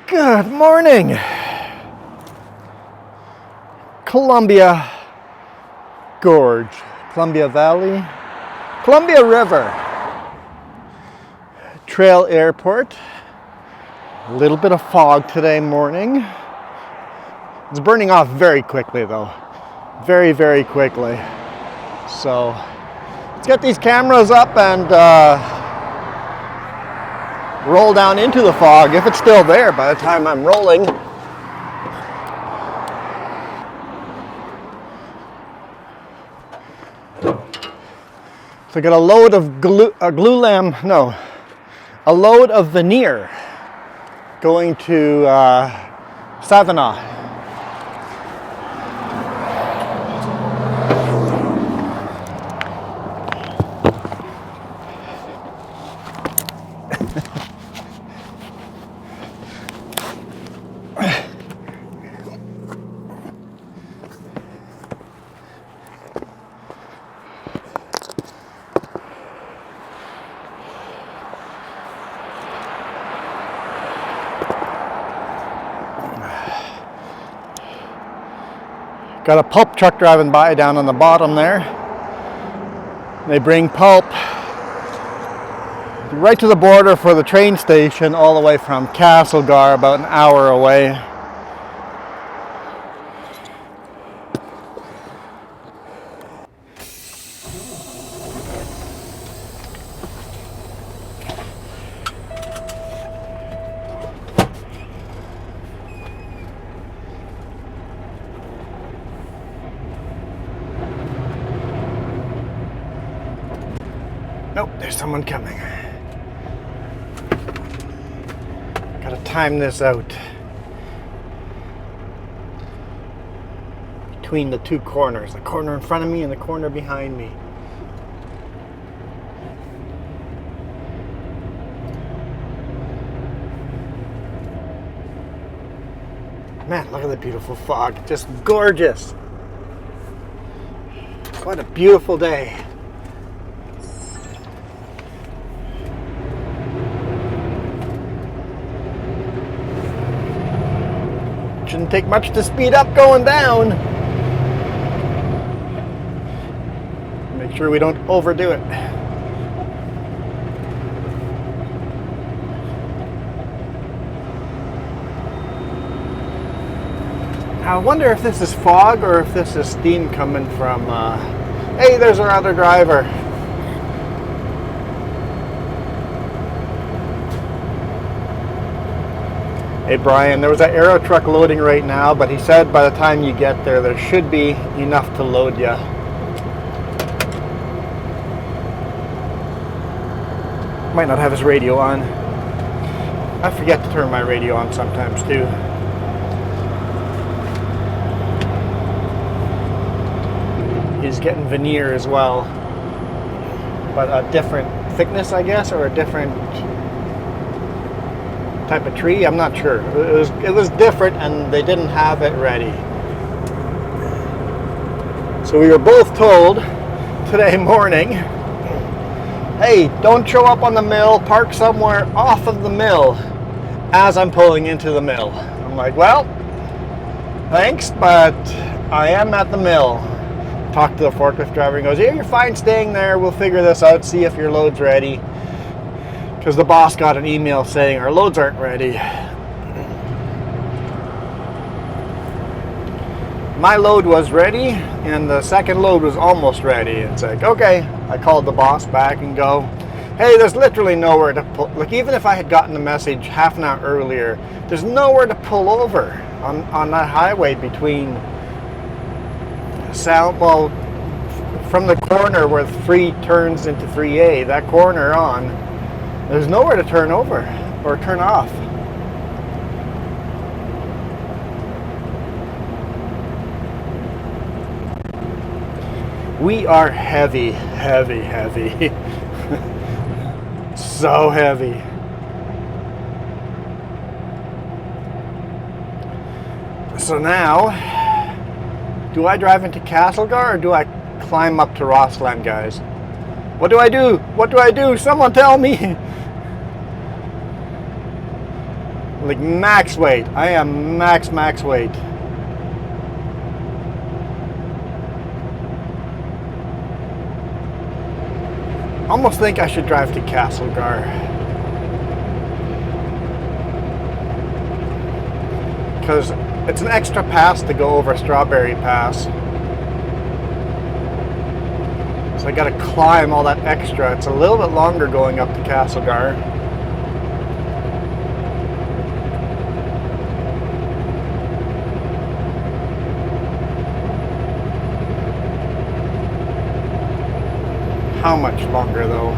Good morning, Columbia Gorge, Columbia Valley, Columbia River, Trail Airport. A little bit of fog today morning. It's burning off very quickly though, very, very quickly. So let's get these cameras up and roll down into the fog if it's still there by the time I'm rolling. So I got a load of a load of veneer going to Savannah. Got a pulp truck driving by down on the bottom there. They bring pulp right to the border for the train station all the way from Castlegar, about an hour away. Nope, there's someone coming. Gotta time this out. Between the two corners, the corner in front of me and the corner behind me. Man, look at the beautiful fog. Just gorgeous. What a beautiful day. Shouldn't take much to speed up going down. Make sure we don't overdo it. I wonder if this is fog or if this is steam coming from... Hey, there's our other driver. Hey Brian, there was an aero truck loading right now, but he said by the time you get there, there should be enough to load you. Might not have his radio on. I forget to turn my radio on sometimes too. He's getting veneer as well, but a different thickness, I guess, or a different type of tree. I'm not sure. It was different, and they didn't have it ready. So we were both told today morning, hey, don't show up on the mill, park somewhere off of the mill as I'm pulling into the mill. I'm like, well, thanks, but I am at the mill. Talked to the forklift driver and goes, yeah, you're fine staying there. We'll figure this out, see if your load's ready. Because the boss got an email saying our loads aren't ready. My load was ready, and the second load was almost ready. It's like, okay. I called the boss back and go, hey, there's literally nowhere to pull. Like, even if I had gotten the message half an hour earlier, there's nowhere to pull over on that highway between from the corner where 3 turns into 3A, that corner on, there's nowhere to turn over or turn off. We are heavy, heavy, heavy. So heavy. So now, do I drive into Castlegar or do I climb up to Rossland, guys? What do I do? What do I do? Someone tell me. Like max weight. I am max weight. Almost think I should drive to Castlegar. Because it's an extra pass to go over Strawberry Pass. So I gotta climb all that extra. It's a little bit longer going up to Castlegar. How much longer though?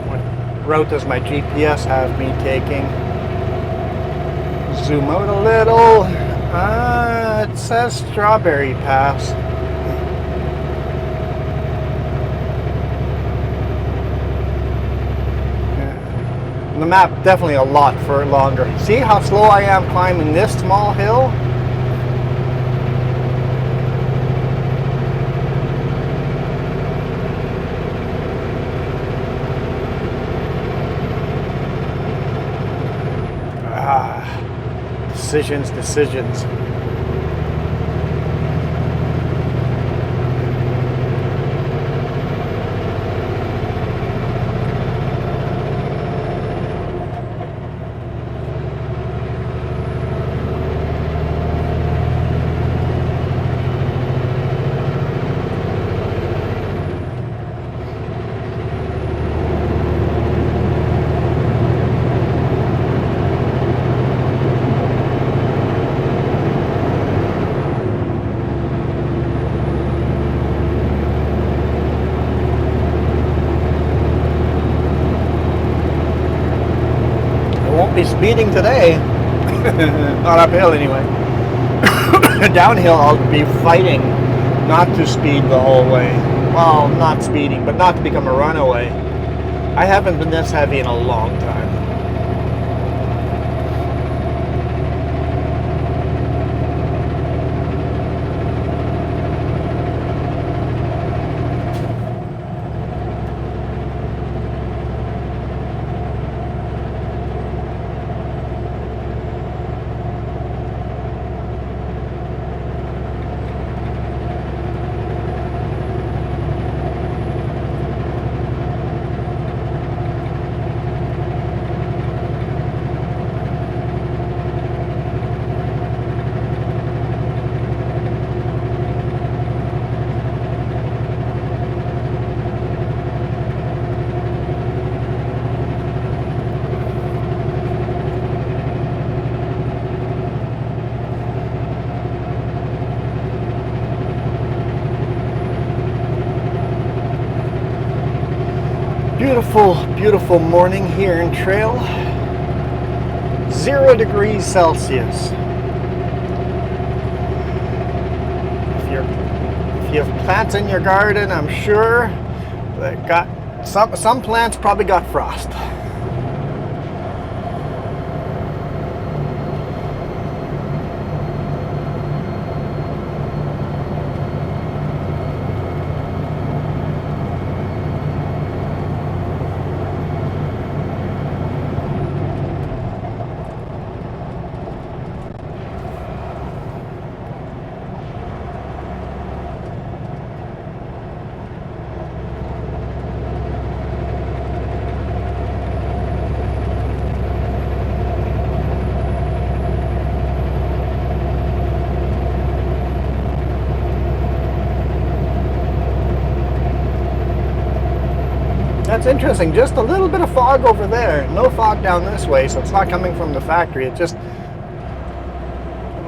What route does my GPS have me taking? Zoom out a little. It says Strawberry Pass. Yeah. The map definitely a lot for longer. See how slow I am climbing this small hill? Decisions. Be speeding today. Not uphill anyway. Downhill I'll be fighting not to speed the whole way. Well, not speeding, but not to become a runaway. I haven't been this heavy in a long time. Beautiful morning here in Trail. 0 degrees Celsius. If you have plants in your garden, I'm sure that got some plants probably got frost. That's interesting. Just a little bit of fog over there. No fog down this way, so it's not coming from the factory. It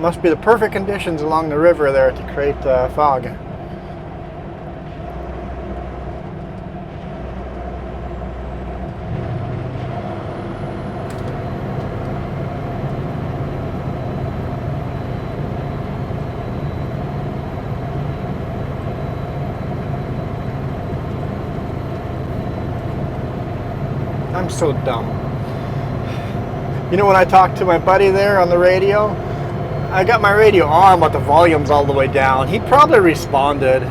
must be the perfect conditions along the river there to create fog. I'm so dumb. You know, when I talked to my buddy there on the radio, I got my radio on, but the volume's all the way down. He probably responded.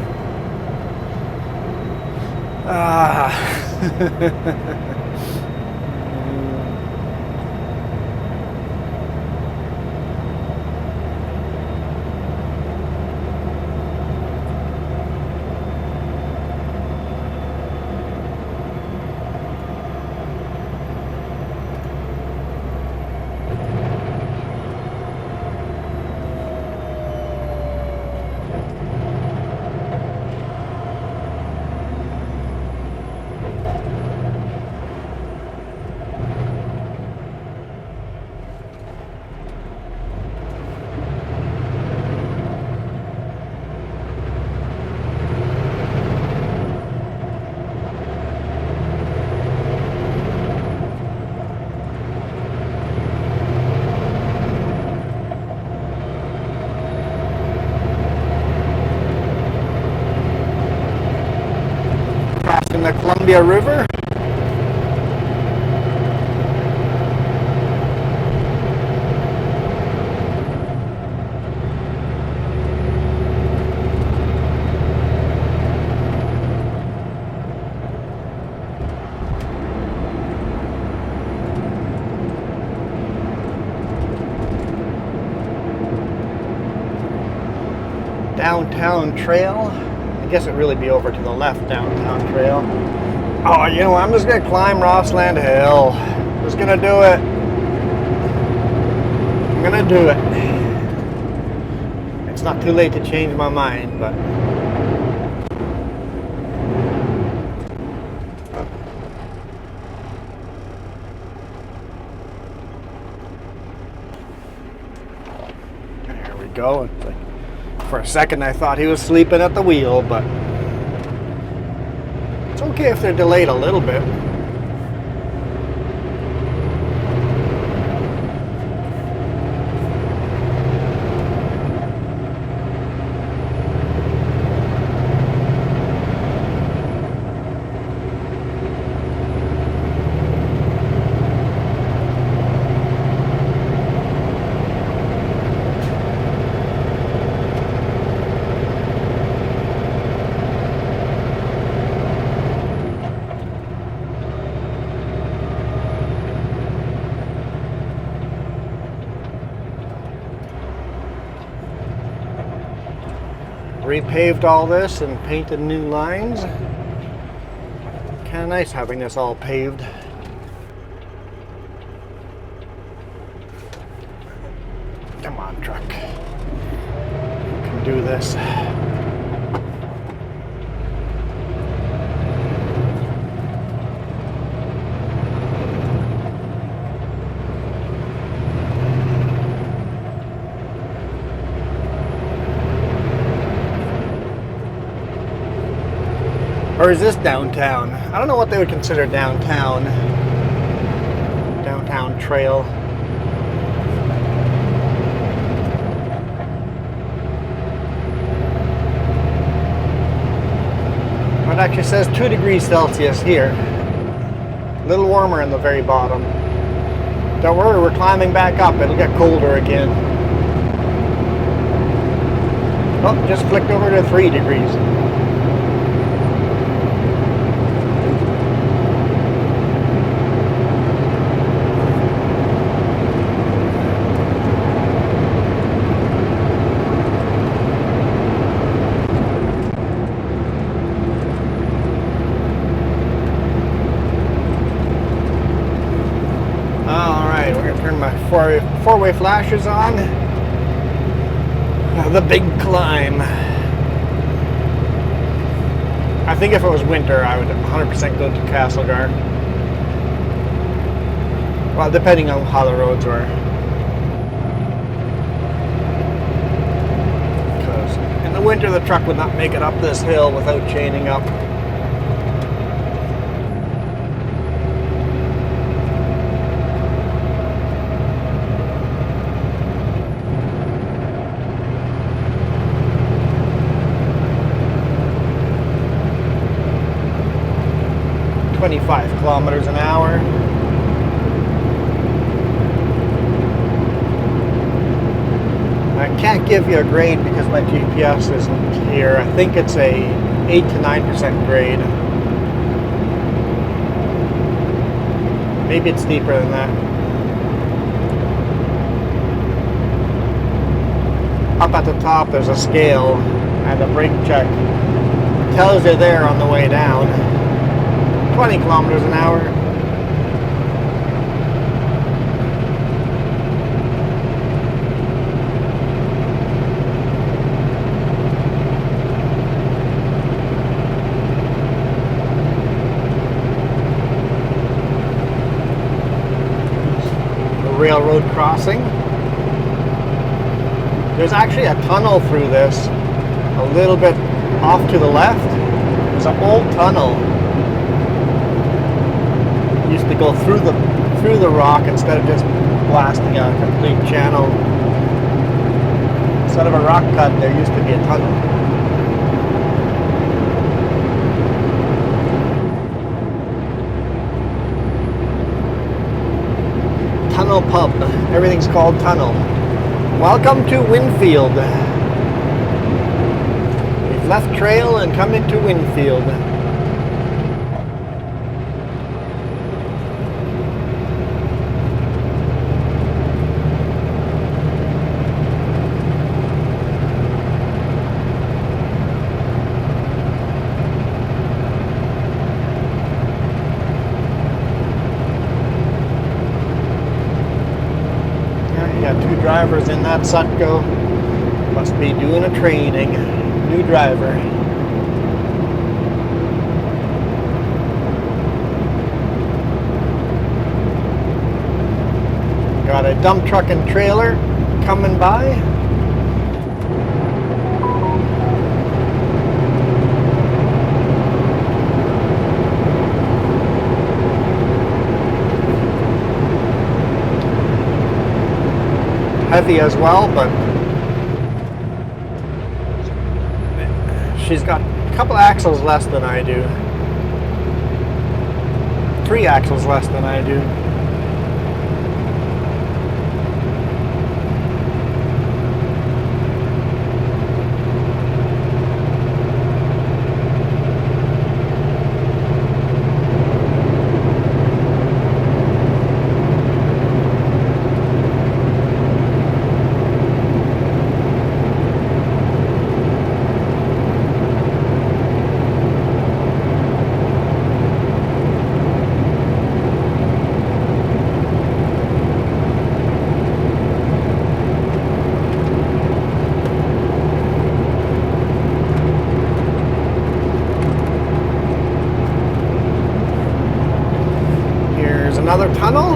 Crossing the Columbia River. Downtown Trail. I guess it'd really be over to the left, Downtown Trail. Oh, you know, I'm just gonna climb Rossland Hill. Just gonna do it. I'm gonna do it. It's not too late to change my mind, but there we go. It's like, for a second I thought he was sleeping at the wheel, but it's okay if they're delayed a little bit. Repaved all this and painted new lines. Kind of nice having this all paved. Come on, truck. You can do this. Or is this downtown? I don't know what they would consider downtown. Downtown Trail. It actually says 2 degrees Celsius here. A little warmer in the very bottom. Don't worry, we're climbing back up. It'll get colder again. Oh, just flicked over to 3 degrees. Four-way flashers on. The big climb. I think if it was winter, I would 100% go to Castlegar. Well, depending on how the roads were. Because in the winter, the truck would not make it up this hill without chaining up. 25 kilometers an hour. I can't give you a grade because my GPS isn't here. I think it's a 8 to 9% grade. Maybe it's deeper than that. Up at the top there's a scale and a brake check. Tells you there on the way down. 20 kilometers an hour. Railroad crossing. There's actually a tunnel through this, a little bit off to the left. There's an old tunnel. It used to go through the rock instead of just blasting a complete channel. Instead of a rock cut, there used to be a tunnel. Tunnel Pub. Everything's called Tunnel. Welcome to Winfield. We've left trail and come into Winfield. Drivers in that Sutco must be doing a training. New driver. Got a dump truck and trailer coming by. Heavy as well, but she's got a couple axles less than I do. 3 axles less than I do. Another tunnel.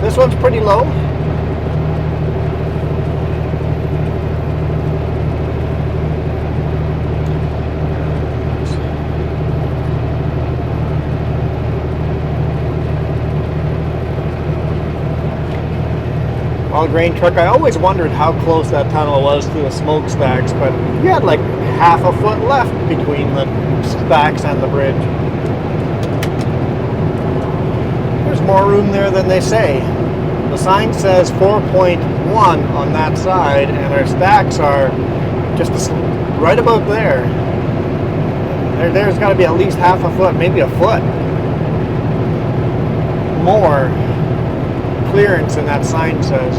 This one's pretty low. All grain truck. I always wondered how close that tunnel was to the smokestacks, but you had like half a foot left between the stacks and the bridge. More room there than they say. The sign says 4.1 on that side, and our stacks are just right about there. There's got to be at least half a foot, maybe a foot more clearance than that sign says.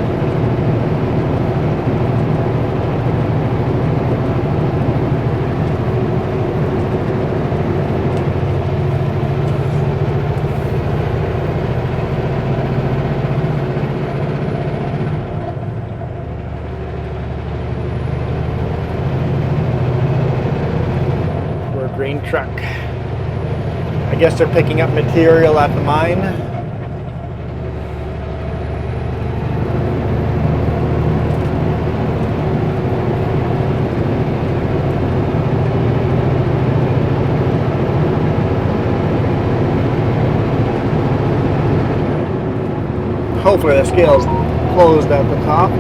Grain truck. I guess they're picking up material at the mine. Hopefully the scale's closed at the top.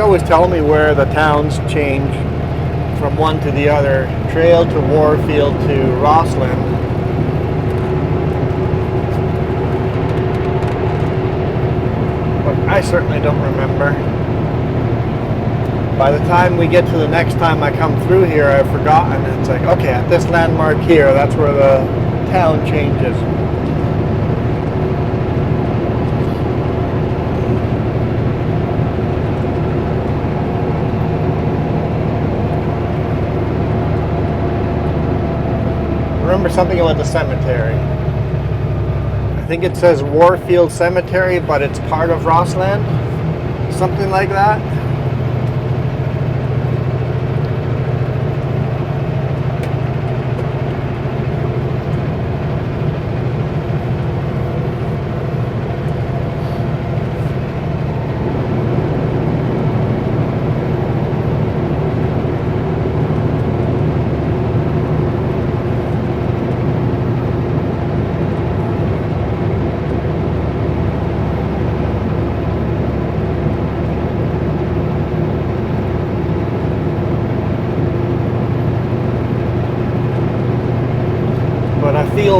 always tell me where the towns change from one to the other. Trail to Warfield to Rossland. But I certainly don't remember. By the time we get to the next time I come through here, I've forgotten. It's like, okay, at this landmark here, that's where the town changes. Remember something about the cemetery. I think it says Warfield Cemetery, but it's part of Rossland. Something like that.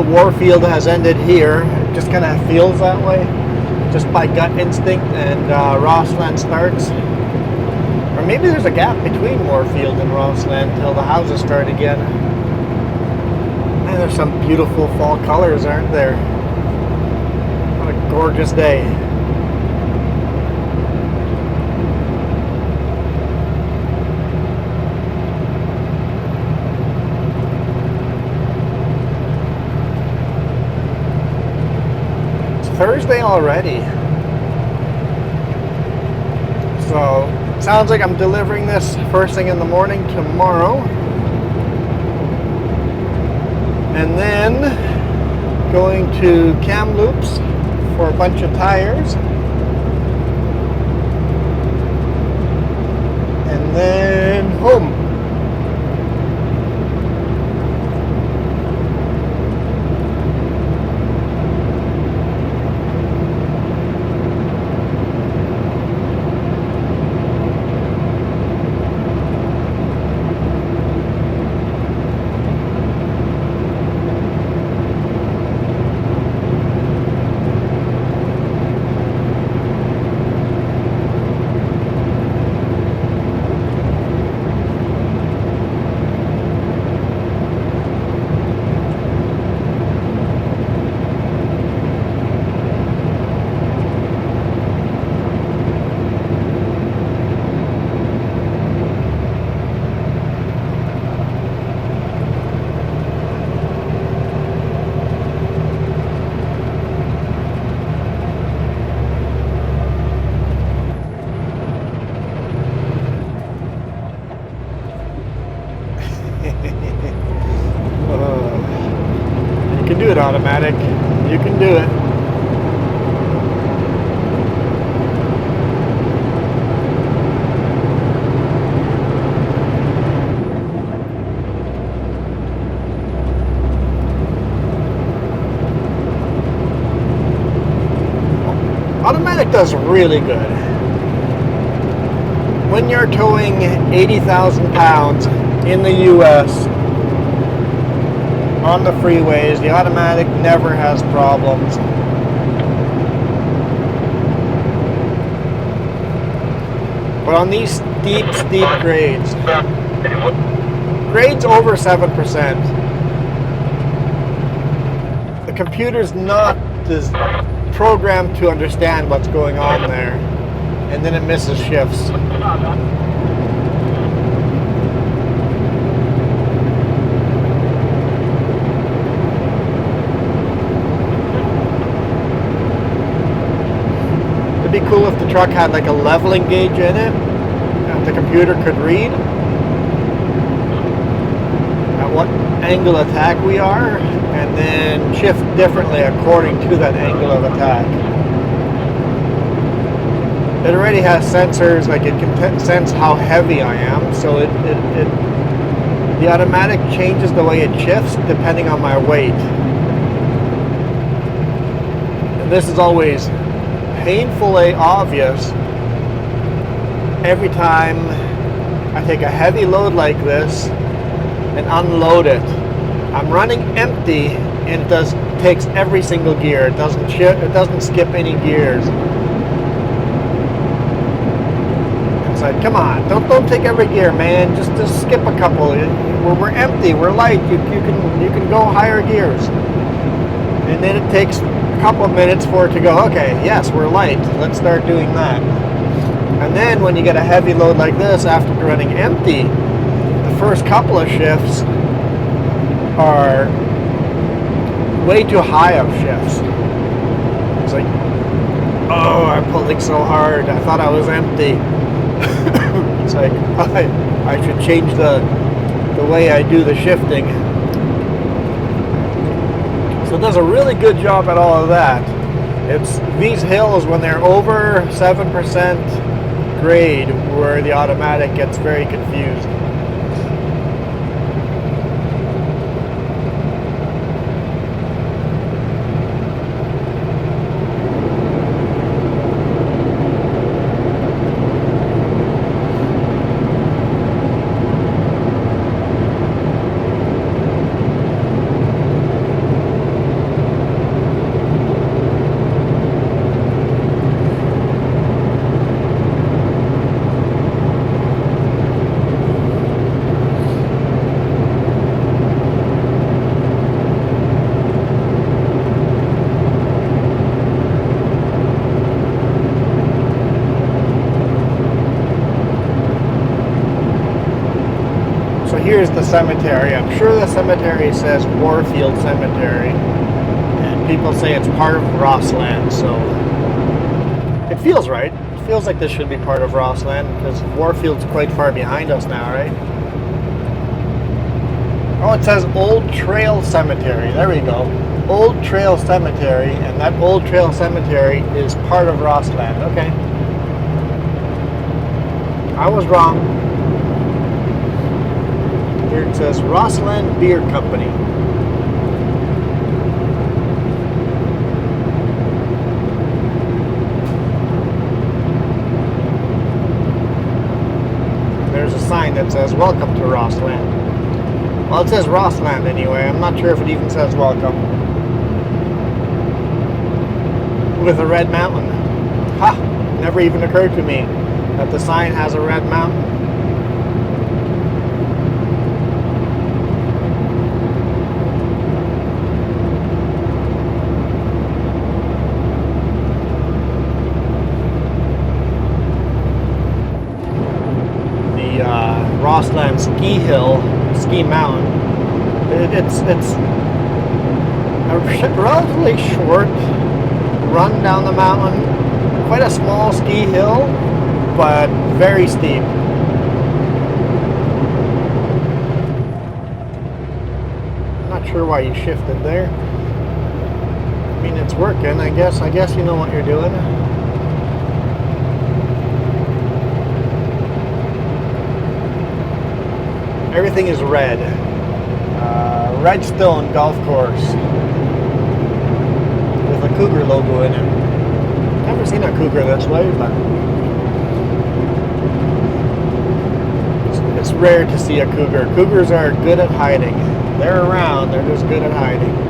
Warfield has ended here. It just kind of feels that way, just by gut instinct, and Rossland starts. Or maybe there's a gap between Warfield and Rossland until the houses start again. And there's some beautiful fall colors, aren't there? What a gorgeous day. Thursday already. So sounds like I'm delivering this first thing in the morning tomorrow. And then going to Kamloops for a bunch of tires. And then home. You can do it, automatic. You can do it. Automatic does really good. When you're towing 80,000 pounds in the US on the freeways, the automatic never has problems. But on these steep grades over 7%, the computer's not programmed to understand what's going on there, and then it misses shifts. It'd be cool if the truck had like a leveling gauge in it that the computer could read at what angle of attack we are, and then shift differently according to that angle of attack. It already has sensors, like it can sense how heavy I am, so the automatic changes the way it shifts depending on my weight. And this is always painfully obvious every time I take a heavy load like this and unload it, I'm running empty, and it takes every single gear. It doesn't skip any gears. It's like, come on, don't take every gear, man. Just skip a couple. We're empty. We're light. You can go higher gears. And then it takes a couple of minutes for it to go, okay, yes, we're light. Let's start doing that. And then when you get a heavy load like this after running empty, the first couple of shifts are way too high of shifts. It's like, oh, I'm pulling so hard. I thought I was empty. It's like, I should change the way I do the shifting. So it does a really good job at all of that. It's these hills when they're over 7% grade where the automatic gets very confused. Here's the cemetery. I'm sure the cemetery says Warfield Cemetery, and people say it's part of Rossland, so it feels right. It feels like this should be part of Rossland, because Warfield's quite far behind us now, right? Oh, it says Old Trail Cemetery. There we go. Old Trail Cemetery, and that Old Trail Cemetery is part of Rossland. Okay. I was wrong. Here it says Rossland Beer Company. There's a sign that says welcome to Rossland. Well, it says Rossland anyway. I'm not sure if it even says welcome. With a red mountain. Ha! Never even occurred to me that the sign has a red mountain. Rossland ski mountain. It's a relatively short run down the mountain. Quite a small ski hill, but very steep. I'm not sure why you shifted there. I mean, it's working. I guess you know what you're doing. Everything is red. Redstone Golf Course with a cougar logo in it. Never seen a cougar this way, but it's rare to see a cougar. Cougars are good at hiding. They're around, they're just good at hiding.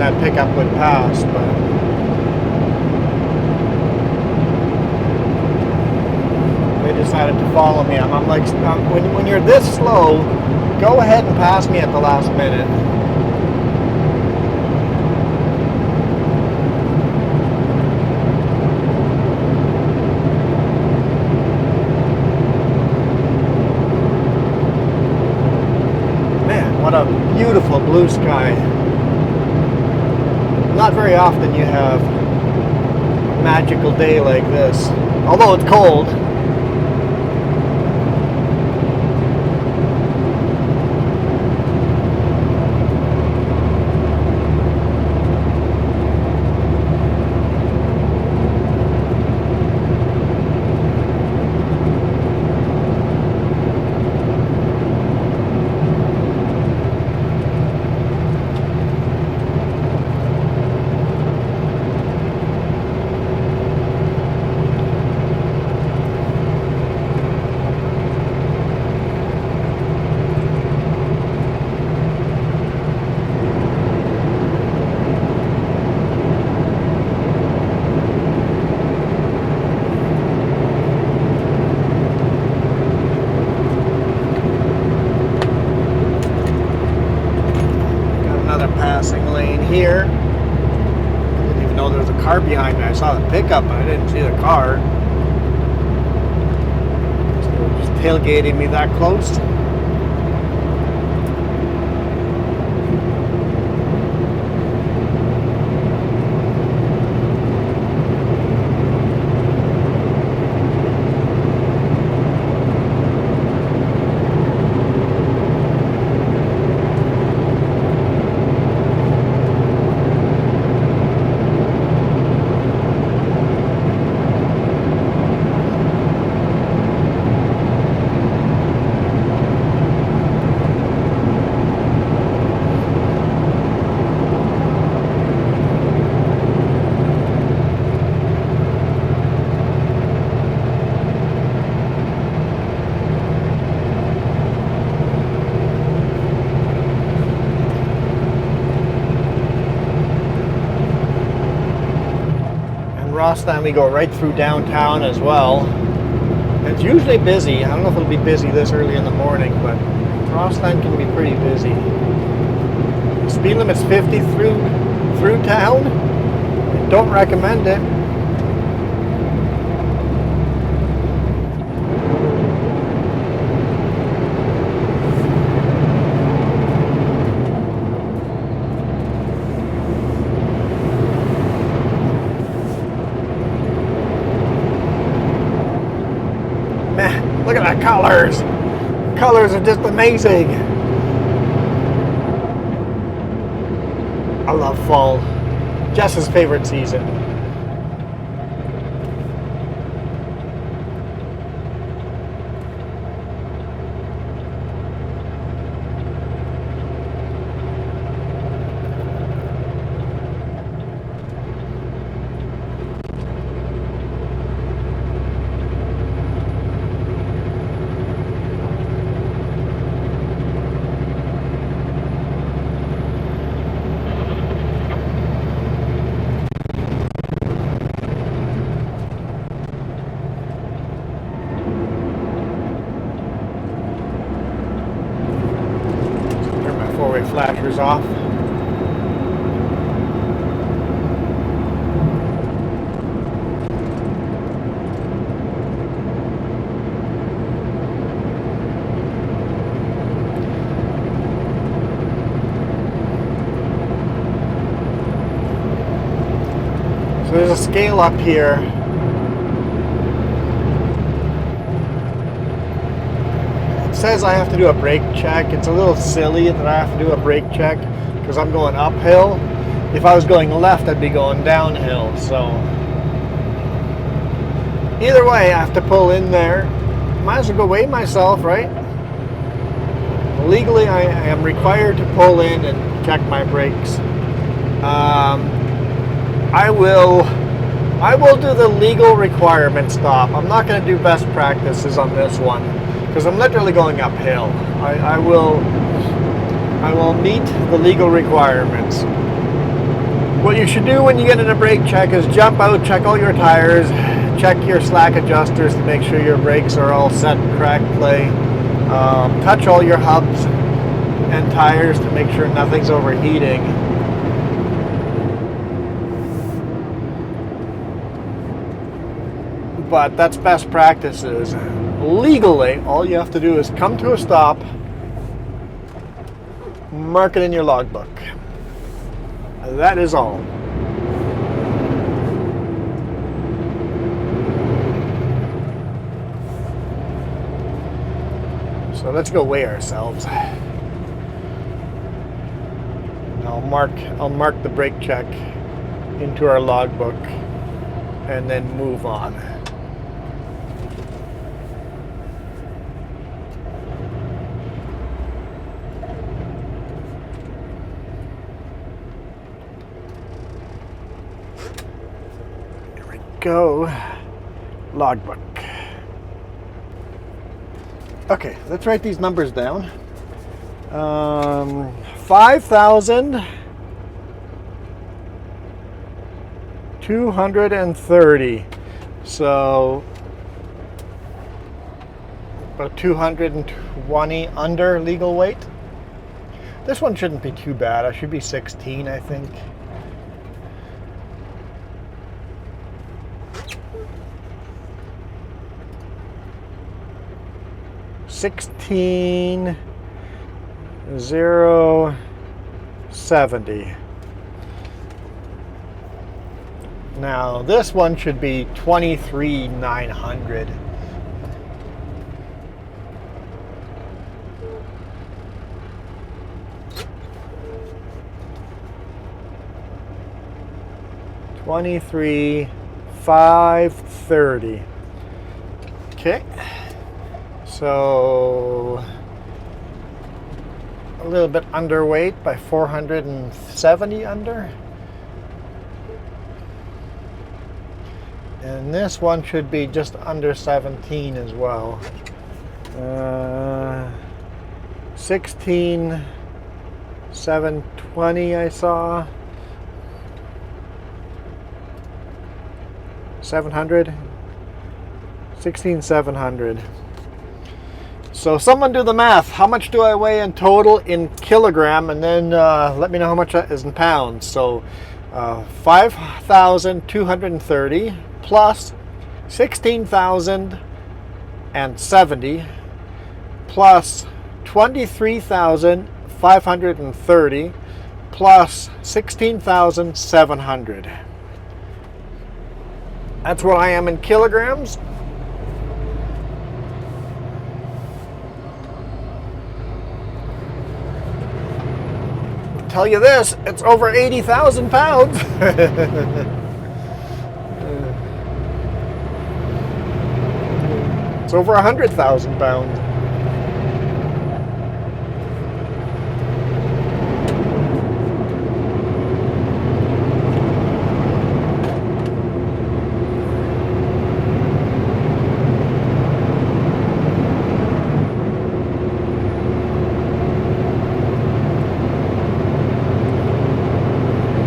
that pickup would pass, but they decided to follow me. I'm like, when you're this slow, go ahead and pass me at the last minute. Man, what a beautiful blue sky. Not very often you have a magical day like this, although it's cold. Here. I didn't even know there was a car behind me. I saw the pickup, but I didn't see the car. So they're just tailgating me that close. Rossland, we go right through downtown as well. It's usually busy. I don't know if it'll be busy this early in the morning, but Rossland can be pretty busy. Speed limit's 50 through town. Don't recommend it. Look at the colors. Colors are just amazing. I love fall. Jess's favorite season. Flashers off. So there's a scale up here. Says I have to do a brake check. It's a little silly that I have to do a brake check because I'm going uphill. If I was going left, I'd be going downhill. So either way, I have to pull in there. Might as well go weigh myself, right? Legally, I am required to pull in and check my brakes. I will do the legal requirement stop. I'm not going to do best practices on this one, because I'm literally going uphill. I will meet the legal requirements. What you should do when you get in a brake check is jump out, check all your tires, check your slack adjusters to make sure your brakes are all set correctly. Touch all your hubs and tires to make sure nothing's overheating. But that's best practices. Legally, all you have to do is come to a stop, mark it in your logbook. That is all. So let's go weigh ourselves. I'll mark the brake check into our logbook and then move on. Here we go. Logbook. Okay, let's write these numbers down. 5,230. So about 220 under legal weight. This one shouldn't be too bad. I should be 16, I think. $16,070. Now this one should be 23,900. $23,530. Okay. So a little bit underweight by 470 under. And this one should be just under 17 as well. 16,720 I saw. 700. 16,700. So someone do the math. How much do I weigh in total in kilogram? And then let me know how much that is in pounds. So 5,230 plus 16,070 plus 23,530 plus 16,700. That's what I am in kilograms. Tell you this, it's over 80,000 pounds. It's over 100,000 pounds.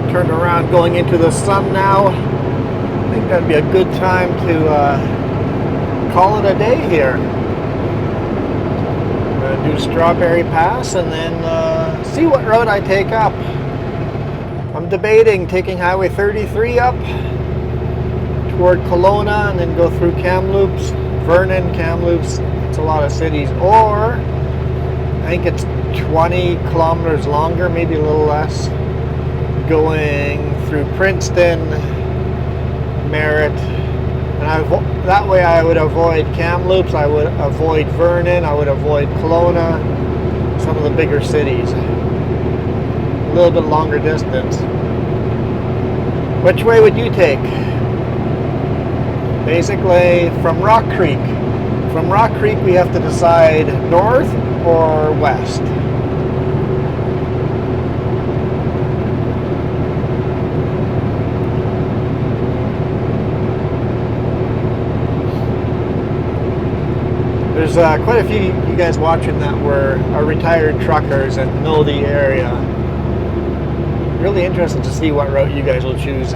Turned around going into the sun now. I think that'd be a good time to call it a day here. I'm going to do Strawberry Pass and then see what road I take up. I'm debating taking Highway 33 up toward Kelowna and then go through Kamloops, Vernon, Kamloops. It's a lot of cities. Or I think it's 20 kilometers longer, maybe a little less, going through Princeton, Merritt, and that way I would avoid Kamloops, I would avoid Vernon, I would avoid Kelowna, some of the bigger cities. A little bit longer distance. Which way would you take? Basically from Rock Creek. From Rock Creek we have to decide north or west. There's quite a few you guys watching that are retired truckers and know the area. really interested to see what route you guys will choose.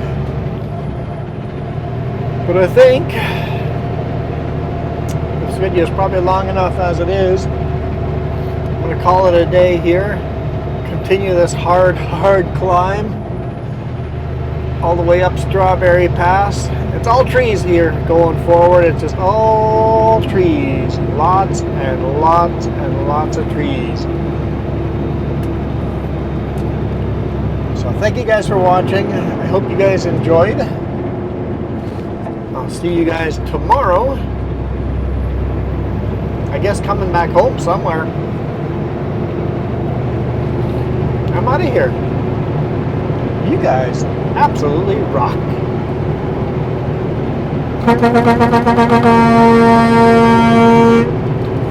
But I think this video is probably long enough as it is. I'm going to call it a day here. Continue this hard climb all the way up Strawberry Pass. It's all trees here going forward. It's just all trees. Lots and lots and lots of trees. So thank you guys for watching. I hope you guys enjoyed. I'll see you guys tomorrow. I guess coming back home somewhere. I'm out of here. You guys absolutely rock.